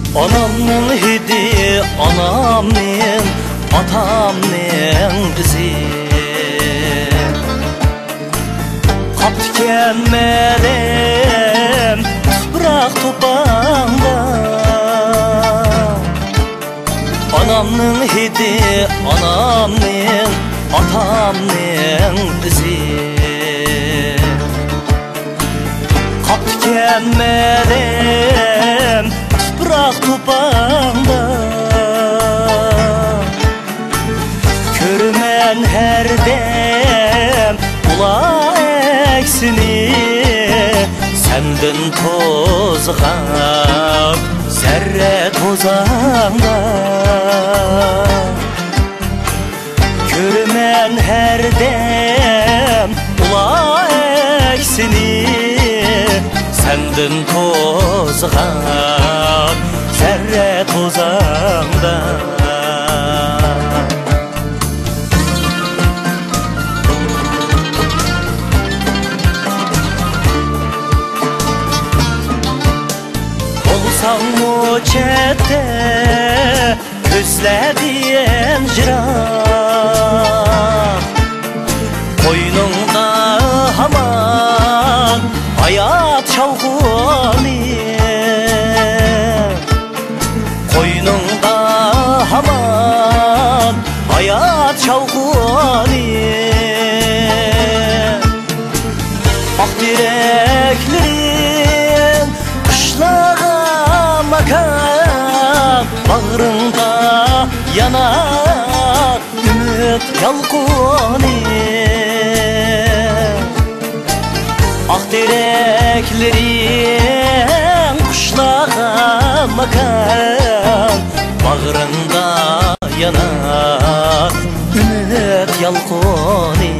Anamның hidi, anamның, atamның izi. Kaptı gelmedim, bırak topağımda. Anamның hidi, anamның, atamның izi. Kaptı gelmedim, bırak topağımda. Körmen her dem ula eksini, senden tozğam zerre tozağımda. Körmen her dem ula eksini, senden tozğam zerre tozağımda. Olsan o çette közlediyen jiran, koynunda haman hayat şavkuni. Koynunda haman hayat şavkuni. Ak direklerin kışlağa makan, bağrında yanar ümit yalkuni. Ak direklerin kışlağa makan, bağrında yanar ümit yalkuni.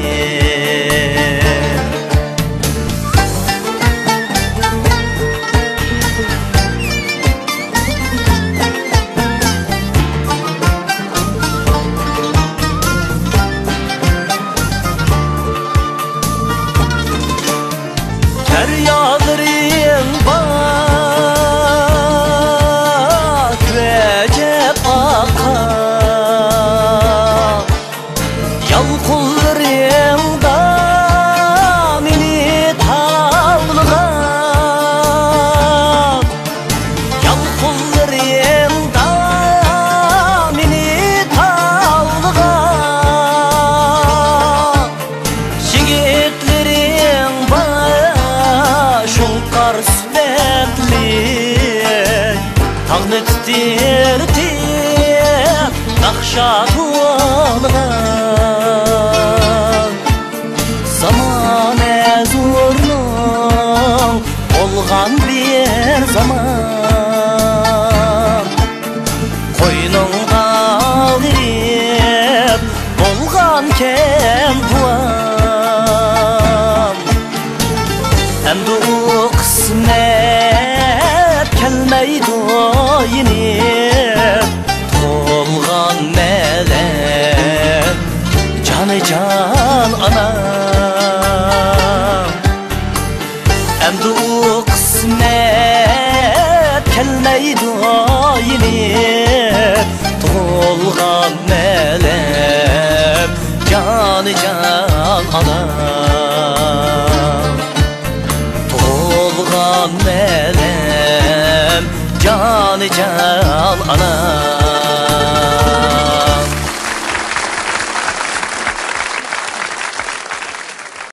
Feryadırın bak Recep akar, yalkullarında mini tavlığa. Yalkullarında mini tavlığa. Şigitlerin başunkar süvetli, tağını titirti nakşa tuğalgan. Zaman ezurnun olgan bir zaman, koynunga verip olgan ken tuam. Endi o kısmet kelmeydi yenip, olgan melek canı can anam. Endi o kısmet kelmeydi yenip, olgan melek canı can anam. Olgan melem canı can anam.